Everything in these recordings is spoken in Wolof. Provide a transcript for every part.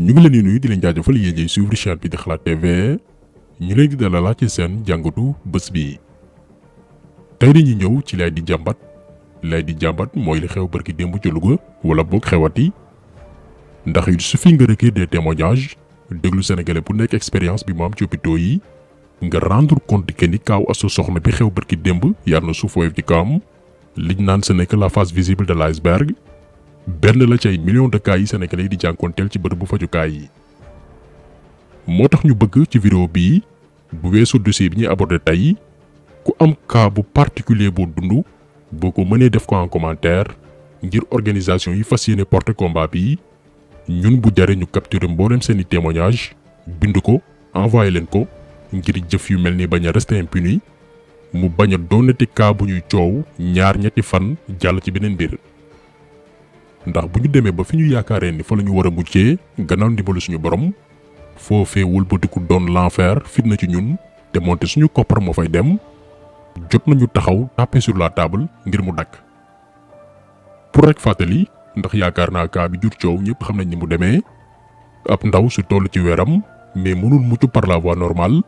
ñu ngi leen di nuyu di leen jaajëfal yéen ñiy suivre chaîne bi di Xalaat TV ñu leen di dalal ci seen jàngatu bés bi. tey dañuy ñëw ci lay di jàmbat mooy li xew barki démb ci Louga wala boog xewati ndax il suffit nga recueillir des témoignages déglu sénégalais bu nekk expérience bi mu am ci hôpitaux yi nga rendre compte que ni kaaw Astou Sokhna bi xew barki démb yàlla na suuf woyof ci kawam liñ naan ce n'est que la face visible de l'iceberg. benn la ci ay millions de cas yi sénégalais yi di jànkoonteel ci bërëb bu fajukaay yi moo tax ñu bëgg ci vidéo bii bu weesoo dossier bi ñuy aborder tey ku am cas bu particulier boo dund boo ko mënee def ko en commentaire ngir organisation yi fas yéene porter combat bi ñun bu jaree ñu capturer mboolem seeni témoignage bind ko envoyé leen ko ngir jëf yu mel ni bañ a rester impuni mu bañ a doonati cas bu ñuy coow ñetti fan jàll ci beneen mbir. ndax bu ñu demee ba fi ñu yaakaaree ni fa la ñu war a muccee gannaaw ndimbalu suñu borom foofee wëlbatiku doon l'enfer fitna ci ñun te moonte suñu koppar moo fay dem jot nañu taxaw taper sur la table ngir mu dakk pour rek fàttali ndax yaakaar naa kaa bi jur coow ñëpp xam nañ ni mu demee ab ndaw su toll ci weeram mais mënul mucc par la voie normale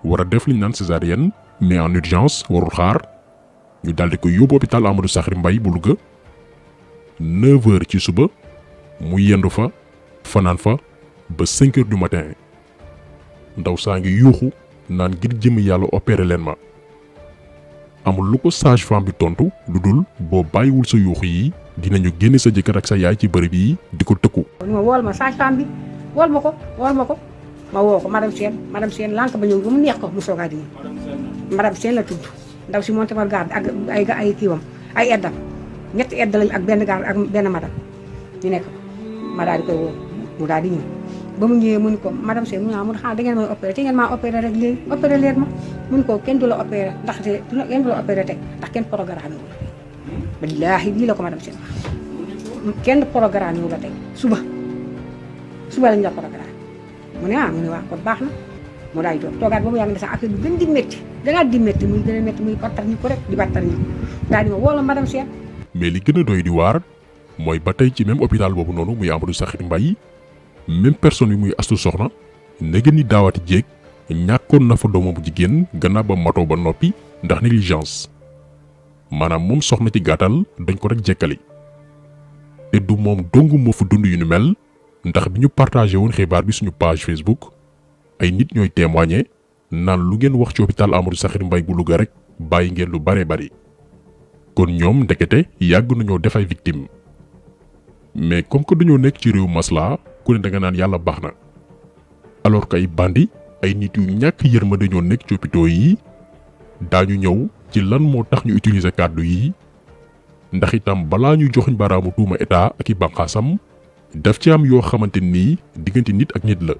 war a def liñ naan césarienne mais en urgence warul xaar ñu daldi ko yóbbu hôpital Amadou Sakhir Mbaye bu Louga 9h ci suba mu yendu fa fanaan fa ba 5h du matin ndaw saa ngi yuuxu naan ngir jëm yàlla opéré leen ma amul lu ko sage-femme bi tontu lu dul boo bàyyiwul sa yuuxu yi dinañu génne sa jëkkër ak sa yaay ci bërëb yi di ko tëkku. ma wool ma sage-femme bi wool ma ko ma woo ko madame Sène lànk ba ñëw ba mu neex ko mu soogaa di ñëw madame Sène la tudd ndaw si monté par garde ak ay kiiwam ay eddam ñetti edd lañ ak benn gaar ak benn madame ñu nekk ma daal di koy woo mu daal di ñëw ba mu ñëwee mu ni ko madame Sène mu ne xanaa da ngeen may opéré te ngeen maa opéré rek léegi opéré leen ma mu ni ko kenn du la opéré ndaxte kenn du la opéré teg ndax kenn programme wu la billaahi lii la ko madame Sène wax kenn programme wu la teg suba lañ la programme mu ne mu ne waa kon baax na mu daal di toog toogaat ba mu yàgg ne sax affaire bi gën di métti dangaa di métti muy gën a métti muy battar ñi ko rek di battar ñi daal di ma woo la madame Sène. mais li gën a doy di waar mooy ba tey ci même hôpital boobu noonu muy Amadou Sakhir Mbaye même personne bi muy Astou Sokhna ndege ni daawati jéeg ñàkkoon na fa doomam bu jigéen gannaaw ba matoo ba noppi ndax négligence maanaam moom soxna ci gàttal dañ ko rek jekkali te du moom dong moo fa dund yu ni mel ndax bi ñu partagé woon xibaar bi suñu page Facebook ay nit ñooy témoigner naan lu ngeen wax ci hôpital Amadou Sakhir Mbaye bu Louga rek bàyyi ngeen lu bare bari. kon ñoom ndekete yàgg nañoo def ay victimes mais comme que dañoo nekk ci réew masla ku ne da nga naan yàlla baax na alors que ay bandi ay nit yu ñàkk yërmande dañoo nekk ci hôpitaux yi daañu ñëw ci lan moo tax ñu utiliser kàddu yi ndax itam balaa ñu joxuñ baraamu tuuma état ak i bànqaasam daf ci am yoo xamante nii diggante nit ak nit la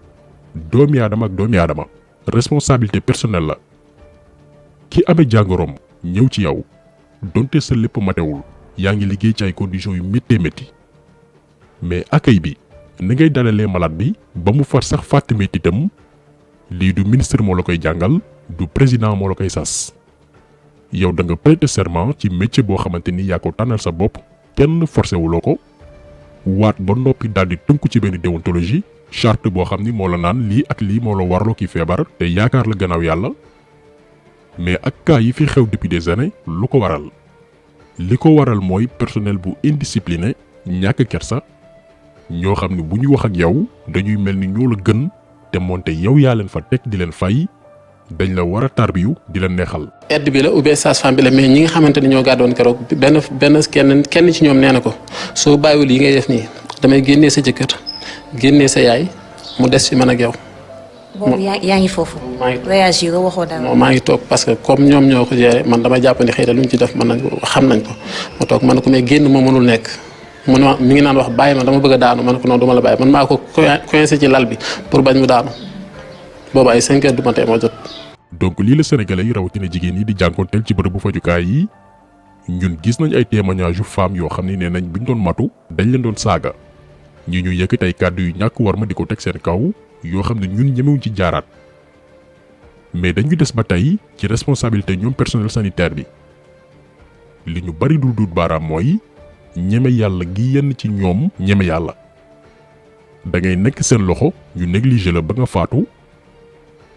doomi aadama ak doomi aadama responsabilité personnelle la ki amee jàngoroom ñëw ci yow. donte sa lépp matewul yaa ngi liggéey ci ay conditions yu métti mais accueil bi ni ngay dalalee malade bi ba mu far sax fàtte méttitam lii du ministre moo la koy jàngal du président moo la koy sas yow da nga prêter serment ci métier boo xamante ni yaa ko tànnal sa bopp kenn forcé wuloo ko waat ba noppi daal di tënku ci benn déontologie charte boo xam ni moo la naan lii ak lii moo la warloo ki feebar te yaakaar la gannaaw yàlla. mais ak cas yi fi xew depuis des années lu ko waral li ko waral mooy personnel bu indiscipliné ñàkk kersa ñoo xam ne bu ñu wax ak yow dañuy mel ni ñoo la gën te moonte yow yaa leen fa teg di leen fay dañ la war a tarbiyu di leen neexal. aide bi la ou bien sage-femme bi la mais ñi nga xamante ni ñoo gàddoon keroog kenn ci ñoom nee na ko soo bàyyiwul yi ngay def nii damay génnee sa jëkkër génnee sa yaay mu des fi man ak yow. boobu yaa ngi foofu. réagir waxoo dara. non maa ngi toog parce que comme ñoom ñoo ko géré man dama jàpp ni xëy na lu ñu ci def man xam nañ ko ma toog man ko mais génn moo mënul nekk mu ne ma mi ngi naan wax bàyyi ma dama bëgg a daanu man ko non duma la bàyyi man maa ko coincé ci lal bi pour bañ mu daanu boobu ay 5h du matin moo jot. donc lii la sénégalais yi rawatina jigéen yi di jànkoonteel ci bërëbu fajukaay yi ñun gis nañ ay témoignages yu femmes yoo xam ne nee nañ buñ doon matu dañ leen doon saaga ñi ñu yëkkati ay kàddu yu ñàkk war ma di ko teg seen kaw. yoo xam ne ñun ñemewuñ ci jaaraat mais dañu des ba tey ci responsabilité ñoom personnel sanitaire bi li ñu bari dul duut baaraam mooy ñeme yàlla gi yenn ci ñoom ñeme yàlla da ngay nekk seen loxo ñu négliger la ba nga faatu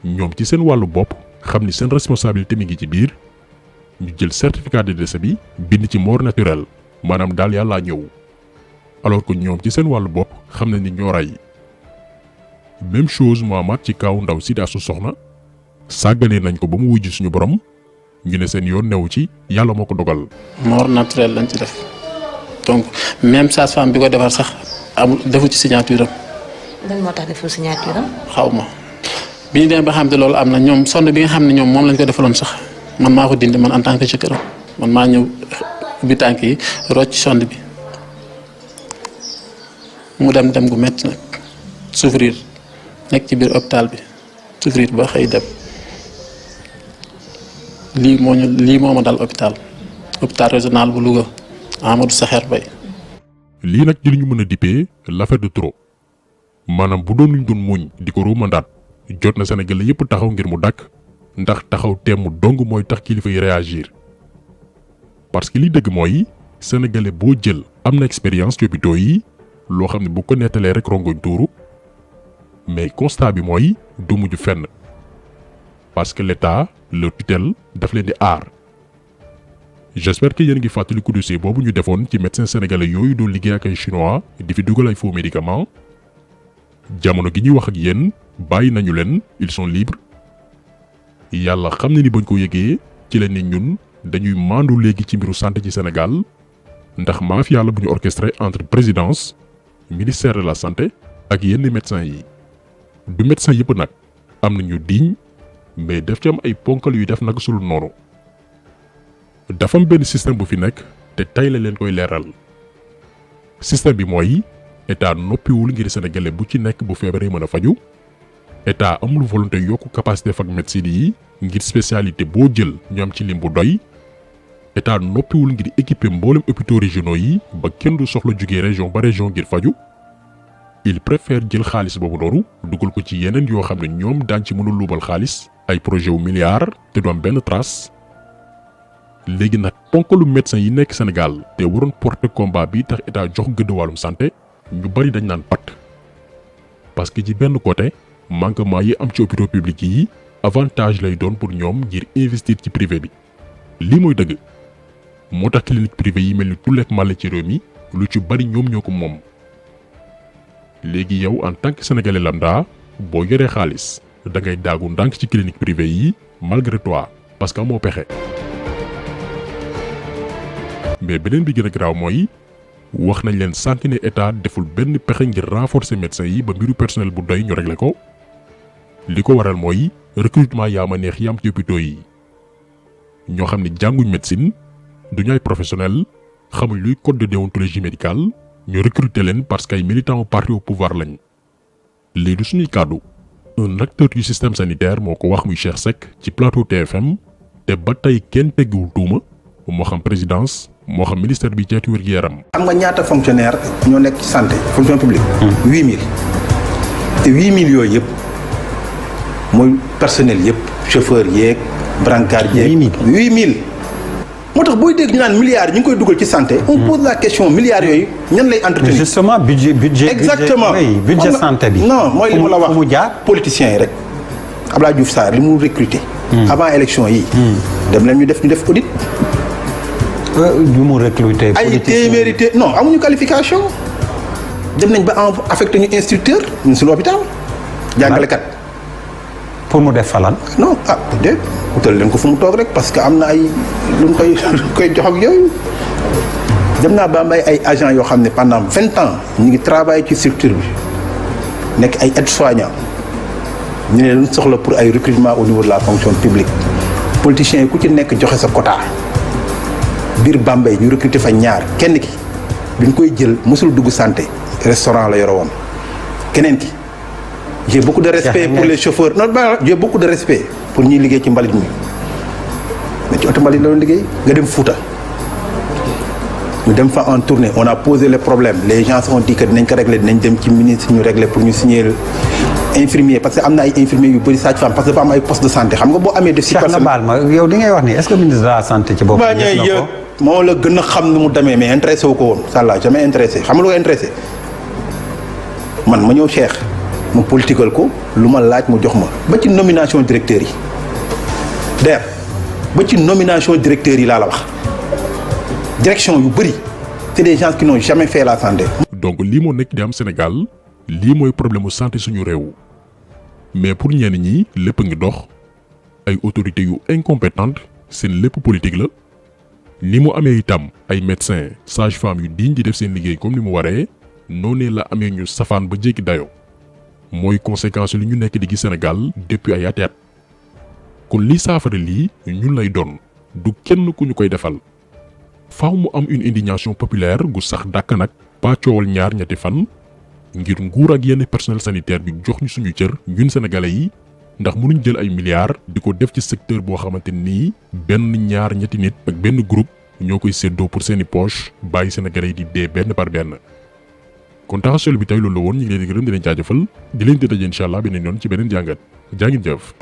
ñoom ci seen wàllu bopp xam ni seen responsabilité mi ngi ci biir ñu jël certificat de décès bi bind ci mort naturelle maanaam daal yàllaa ñëw alors que ñoom ci seen wàllu bopp xam na ni ñoo rey. même chose moo amaat ci kaw ndaw si Astou Sokhna sàgganee nañ ko ba mu wujj suñu borom ñu ne seen yoon newu ci yàlla moo ko dogal. mort naturelle lañ ci def donc même sage-femme bi ko defar sax amul defu ci signature am. lan moo tax deful signature am. xaw ma bi ñu demee ba xam ne loolu am na ñoom sonde bi nga xam ne ñoom moom lañ ko defaloon sax man maa ko dindi man en tant que jëkkëram man maa ñëw ubbi tànk yi rocc sonde bi mu dem gu metti nag souffrir nekk ci biir hôpital bi souffrir ba xëy dem lii moo ma dal hôpital régional bu Louga Amadou Sakhir Bay. lii nag di li ñu mën a dippee l'affaire de trop maanaam bu doon luñ doon muñ di ko ruumandaat jot na Sénégalais yépp taxaw ngir mu dakk ndax taxaw temm dong mooy tax kilifa yi réagir parce que li dëgg mooy Sénégalais boo jël am na expérience ci hôpitaux yi loo xam ne bu ko nettalee rek rongoñ tuuru mais constat bi mooy du mujj fenn parce que l'État le tutelle daf leen di aar. j'espère que yéen ngi fàttaliku dossier boobu ñu defoon ci médecin sénégalais yooyu doon liggéey ak ay chinois di fi dugal ay faux médicaments jamono gi ñuy wax ak yéen bàyyi nañu leen ils sont libres yàlla xam na ni bañ ko yëgee ci la ne ñun dañuy maandu léegi ci mbiru santé ci Sénégal ndax mafia la bu ñu orchestré entre présidence ministère de la santé ak yenn médecins yi du médecin yëpp nag am na ñu digne mais daf ci am ay ponkal yu def nag sul noonu. dafa am benn système bu fi nekk te tey la leen koy leeral système bi mooy état noppiwul ngir sénégalais bu ci nekk bu feebaree mën a faju état amul volonté yokku capacité fak médecine yi ngir spécialité boo jël ñu am ci lim bu doy état noppiwul ngir équiper mboolem hôpitaux régionaux yi ba kenn du soxla jugee région ba région ngir faju il préfère jël xaalis boobu noonu dugal ko ci yeneen yoo xam ne ñoom daañ ci mënul luubal xaalis ay projet wu milliards te du am benn trace. léegi nag ponkalu médecin yi nekk Sénégal te waroon porter combat bi tax état jox gëdd wàllum santé ñu bari dañ naan pat parce que ci benn côté manquement yi am ci hôpitaux publics yi avantage lay doon pour ñoom ngir investir ci privé bi lii mooy dëgg moo tax clinique privée yi mel ni tulleek màlle ci réew mi lu ci bari ñoom ñoo ko moom. léegi yow en tant que sénégalais lambda boo yoree xaalis da ngay daagu ndànk ci clinique privée yi malgré toi parce que amoo pexe. mais beneen bi gën a garaaw mooy wax nañ leen sànq ne état deful benn pexe ngir renforcer médecins yi ba mbiru personnel bu doy ñu régler ko li ko waral mooy recrutement yaa ma neex yi am ci hôpitaux yi ñoo xam ne jànguñ médecine duñu ay professionnel xamuñ luy code de déontologie médicale ñu recruter leen parce que ay militants au parti au pouvoir lañ. lii du suñuy kàddu un acteur du système sanitaire moo ko wax muy Cheikh Seck ci plateau TFM te ba tey kenn teggiwul tuuma moo xam présidence moo xam ministère bi ceetu wér-gu-yaram. xam nga ñaata fonctionnaire ñoo nekk ci santé fonction publique. 8000 te 8000 yooyu yëpp mooy personnel yëpp chauffeur yeeg brancard yeeg. 8000 moo tax booy dégg ñu naan milliards ñu ngi koy dugal ci santé. on pose la question milliards yooyu ñan lay entretenir. justement budget exactement budget santé bi. non mooy li ma la fu mu jaar wax politiciens yi rek Abdoulaye Diouf Sarr li mu recruter. avant élection yi. dem leen ñu def audit. du mu recruter ay téeméeri non amuñu qualification dem nañ ba affecté ñu instructeur ñun suñu hôpital jàngalekat. pour mu def falan. non déet utal leen ko fu mu toog rek parce que am na ay lu mu koy jox ak yooyu. dem naa ba am ay agents yoo xam ne pendant 20 ans ñu ngi travailler ci structure bi nekk ay aides-soignants ñu ne lu soxla pour ay recrutement au niveau de la fonction publique politiciens yi ku ci nekk joxe sa quota. biir Bambey ñu recruter fa ñaar kenn ki bi ñu koy jël mosul dugg santé restaurant la yore woon keneen ki j'ai beaucoup de respect pour les chauffeurs non j'ai beaucoup de respect pour ñuy liggéey ci mbalit mi mais ci oto mbalit la doon liggéey nga dem Fouta ñu dem fa en tournée on a posé les problèmes les gens ont dit que dinañ ko régler dinañ dem ci ministre ñu régler pour ñu signer infirmier parce que am na ay infirmiers yu bëri sage-femme parce que dafa am ay poste de santé xam nga boo amee def si personne Cheikh na baal ma yow di ngay wax ni est-ce que ministre de la santé ci boppam moo la gën a xam ni mu demee mais intéressé wu ko woon ça l'a jamais intéressé xam nga lu ko intéressé man ma ñëw Cheikh ma political ko lu ma laaj mu jox ma ba ci nomination directeur yi ba ci nomination directeur yi laa la wax direction yu bëri c'est des gens qui n'ont jamais fait la santé. donc lii moo nekk di am Sénégal lii mooy problème mu santé suñu réew mais pour ñenn ñi lépp ngi dox ay autorités yu incompétentes seen lépp politique la ni mu amee itam ay médecins sages-femmes yu diñ di def seen liggéey comme ni mu waree noonee la amee ñu safaan ba jéggi dayo mooy conséquence li ñu nekk di gis Sénégal depuis ay at kon lii saafara lii ñun lay doon du kenn ku ñu koy defal faaw mu am une indignation populaire gu sax dàkk nag pas coowal ñaar ñetti fan ngir nguur ak yenn personnel sanitaire bi jox ñu suñu cër ñun sénégalais yi ndax mënuñ jël ay milliards di ko def ci secteur boo xamante nii benn ñaar ñetti nit ak benn groupe ñoo koy séddoo pour seeni poche bàyyi sénégalais yi di dee benn par benn. kon taxasol bi tey loolu la woon ñu ngi leen di gërëm di leen jaajëfal di leen di daje incha allah beneen yoon ci beneen jàngat jaa ngeen jëf.